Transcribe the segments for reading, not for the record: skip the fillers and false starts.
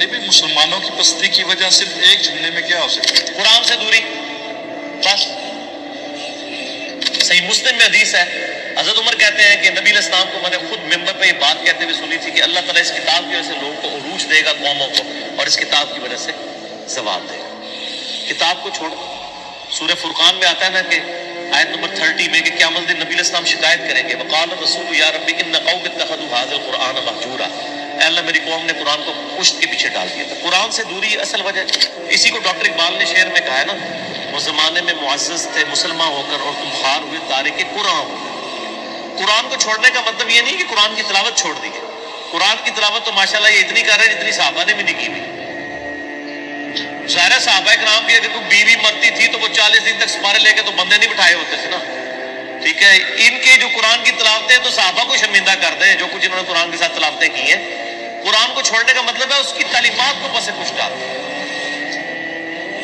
نہیں بھائی مسلمانوں کی پستی کی وجہ صرف ایک جملے میں کیا ہو سکتی ہے؟ قرآن سے دوری بس. صحیح مسلم میں حدیث ہے، حضرت عمر کہتے ہیں کہ نبی علیہ السلام کو میں نے خود ممبر پہ یہ بات کہتے ہوئے سنی تھی کہ اللہ تعالیٰ اس کتاب کی وجہ سے لوگوں کو عروج دے گا، قوموں کو، اور اس کتاب کی وجہ سے زوال دے گا. کتاب کو چھوڑ. سورہ فرقان میں آتا ہے نا کہ آیت نمبر 30 میں کہ قیامت دن نبی علیہ السلام شکایت کریں گے، وقال الرسول یا ربی ان قوم اتخذوا هذا القرآن مہجورا، اے اللہ میری قوم نے قرآن کو پشت کے پیچھے ڈال دیا. تو قرآن سے دوری اصل وجہ اسی کو ڈاکٹر اقبال نے شعر میں کہا ہے نا، وہ زمانے میں معزز تھے مسلمان ہو کر اور تم خار ہوئے تارک قرآن ہو. قرآن کو چھوڑنے کا مطلب یہ نہیں کہ قرآن کی تلاوت چھوڑ دی ہے. قرآن کی تلاوت تو ماشاءاللہ یہ اتنی کر رہے ہیں جتنی صحابہ نے بھی نہیں کی ہوئی. ظاہر صحابہ کرام بھی اگر کوئی بیوی مرتی تھی تو وہ 40 دن تک سپارے لے کے تو بندے نہیں بٹھائے ہوتے تھے نا. ٹھیک ہے، ان کے جو قرآن کی تلاوتیں تو صحابہ کو شرمندہ کر دیں جو کچھ انہوں نے قرآن کے ساتھ تلاوتیں کی ہیں. قرآن کو چھوڑنے کا مطلب ہے اس کی تعلیمات کو پس پش ڈال دیں.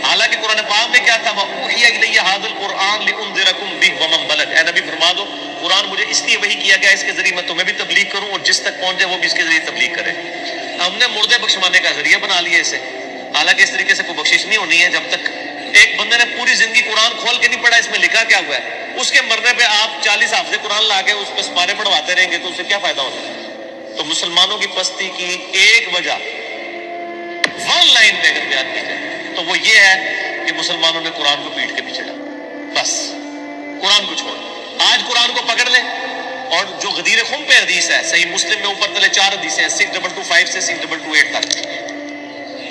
حالانکہ قرآن پاک میں کیا تھا، وَأُوحِيَ إِلَيَّ هَذَا الْقُرْآنُ لِأُنذِرَكُم بِهِ وَمَن بَلَغَ. اے نبی فرما دو قرآن مجھے اس لیے وحی کیا گیا اس کے ذریعے میں تمہیں بھی تبلیغ کروں اور جس تک پہنچے وہ بھی اس کے ذریعے تبلیغ کرے. ہم نے مردے بخشوانے کا ذریعہ بنا لیا اسے. حالانکہ اس طریقے سے کوئی بخشش نہیں ہونی ہے جب تک ایک بندے نے پوری زندگی قرآن کھول کے نہیں پڑھا اس میں لکھا کیا ہوا ہے. اس کے مرنے پہ آپ 40 حافظ قرآن لا کے اس پہ سپارے پڑھواتے رہیں گے تو اسے کیا فائدہ ہوتا ہے. تو مسلمانوں کی پستی کی ایک وجہ ون لائن پہ اگر بیان کی جائے تو وہ یہ ہے کہ مسلمانوں نے قرآن کو پیٹ کے پیچھے ڈالا. بس قرآن کو چھوڑ. آج قرآن کو پکڑ لیں اور جو غدیر خم پہ حدیث ہے صحیح مسلم میں اوپر تلے 4 حدیثیں ہیں 6225 سے 6228 تک.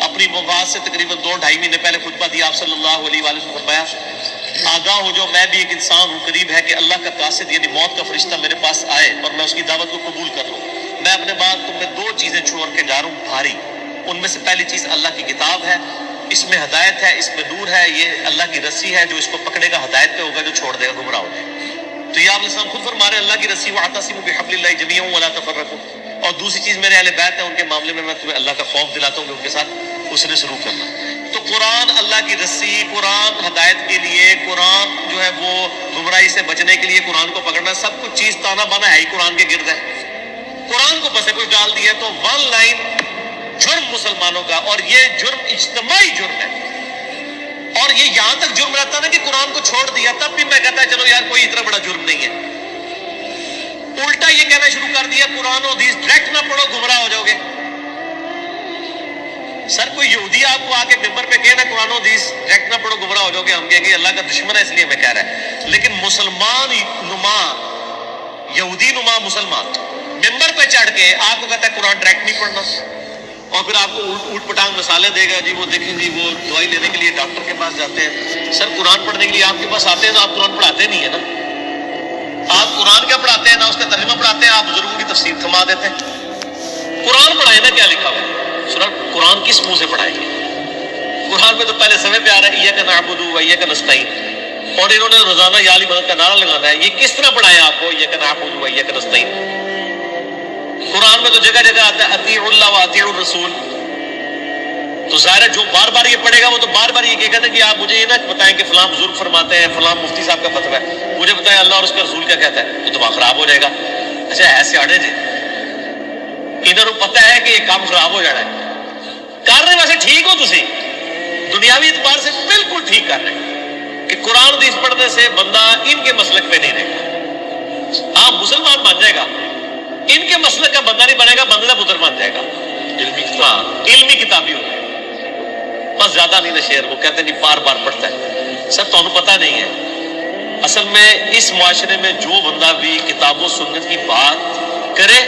اپنی وفات سے تقریباً 2-2.5 مہینے پہلے خطبہ دیا آپ صلی اللہ علیہ وآلہ وسلم فرمایا آگاہ ہو جو میں بھی ایک انسان ہوں، قریب ہے کہ اللہ کا قاصد یعنی موت کا فرشتہ میرے پاس آئے اور میں اس کی دعوت کو قبول کر لوں. میں اپنے بعد تم میں 2 چیزیں چھوڑ کے جا رہا ہوں بھاری. ان میں سے پہلی چیز اللہ کی کتاب ہے، اس میں ہدایت ہے، اس میں نور ہے، یہ اللہ کی رسی ہے جو اس کو پکڑے گا ہدایت پہ ہوگا، جو چھوڑ دے گا گمراہ ہو جائے گا. تو یہ آپ علیہ السلام خود فرما رہے ہیں اللہ کی رسی وَاعْتَصِمُوا بِحَبْلِ اللَّهِ جَمِيعًا وَلَا تَفَرَّقُوا. اور دوسری چیز میرے اہل بیت ہے ان کے معاملے میں تمہیں اللہ کا خوف دلاتا ہوں کہ ان کے ساتھ اس نے شروع کرنا. تو قرآن اللہ کی رسی، قرآن ہدایت کے لیے، قرآن جو ہے وہ گمراہی سے بچنے کے لیے قرآن کو پکڑنا، سب کچھ چیز تانا بانا ہے ہی قرآن کے گرد ہے. قرآن کو پس کچھ ڈال دیا تو ون لائن جرم مسلمانوں کا، اور یہ جرم اجتماعی جرم ہے. اور یہ یہاں تک جرم رہتا نا کہ قرآن کو چھوڑ دیا تب بھی میں کہتا ہے چلو یار کوئی اتنا بڑا جرم نہیں ہے. الٹا یہ کہنا شروع کر دیا قرآن و حدیث ڈائریکٹ نہ پڑھو گمراہ ہو جاؤ گے. سر کوئی یہودی آپ کو آ کے ممبر پہ کہنا قرآن و حدیث ڈائریکٹ نہ پڑھو گمراہ ہو جاؤ گے، ہم کہیں گے اللہ کا دشمن ہے اس لیے ہمیں کہہ رہا ہے. لیکن مسلمان نما یہودی نما مسلمان ممبر پہ چڑھ کے آپ کو کہتا ہے قرآن ڈائریکٹ نہیں پڑھنا، اور پھر آپ کو اوٹ پٹانگ مسالے دے گا. جی وہ دیکھیں جی وہ دوائی لینے کے لیے ڈاکٹر کے پاس جاتے ہیں. سر قرآن پڑھنے کے لیے آپ کے پاس آتے ہیں تو آپ قرآن پڑھاتے نہیں ہیں نا. آپ قرآن کیا پڑھاتے ہیں، نہ اس کا ترجمہ پڑھاتے ہیں، آپ بزرگوں کی تفسیر تھما دیتے ہیں. قرآن پڑھائیں نا کیا لکھا ہوا ہے. سر قرآن کس منہ سے پڑھائیں گے؟ قرآن میں تو پہلے سمے پہ آ رہا ہے ایاک نعبد و ایاک نستعین، اور انہوں نے روزانہ یا علی مدد کا نعرہ لگانا ہے. یہ کس طرح پڑھائیں آپ کو ایاک نعبد و ایاک نستعین؟ قرآن میں تو جگہ جگہ آتا ہے اطیعوا اللہ و اطیعوا الرسول. تو ظاہر ہے جو بار بار یہ پڑھے گا وہ تو بار بار یہ کہتا ہے کہ آپ مجھے یہ نہ بتائیں کہ فلاں بزرگ فرماتے ہیں، فلاں مفتی صاحب کا فتویٰ ہے، مجھے بتائیں اللہ اور اس کا رسول کیا کہتا ہے. تو دماغ خراب ہو جائے گا. اچھا ایسے آڑے جی انہوں کو پتہ ہے کہ یہ کام خراب ہو جانا ہے. کر رہے ویسے ٹھیک ہو تسی، دنیاوی اعتبار سے بالکل ٹھیک کر رہے ہیں کہ قرآن حدیث پڑھنے سے بندہ ان کے مسلک پہ نہیں رہے گا. ہاں مسلمان بن جائے گا، ان کے مسلک کا بندہ نہیں بنے گا، بندے کا پتر بن جائے گا. علمی کتابی ہو جائے. بس زیادہ نہیں نا شعر وہ کہتے نہیں بار بار پڑھتا ہے. سر تمہیں پتہ نہیں ہے اصل میں اس معاشرے میں جو بندہ بھی کتاب و سنت کی بات کرے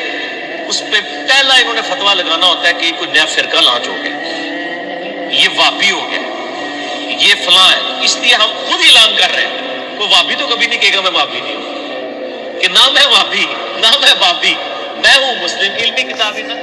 اس پہ پہلا انہوں نے فتویٰ لگانا ہوتا ہے کہ کوئی نیا فرقہ لانچ ہو گیا، یہ وابی ہو گیا، یہ فلاں ہے. اس لیے ہم خود اعلان کر رہے ہیں کوئی وابی تو کبھی نہیں کہے گا میں وابی نہیں ہوں، کہ نہ میں وابی نہ میں بابی، میں ہوں مسلم. علمی کتابی نا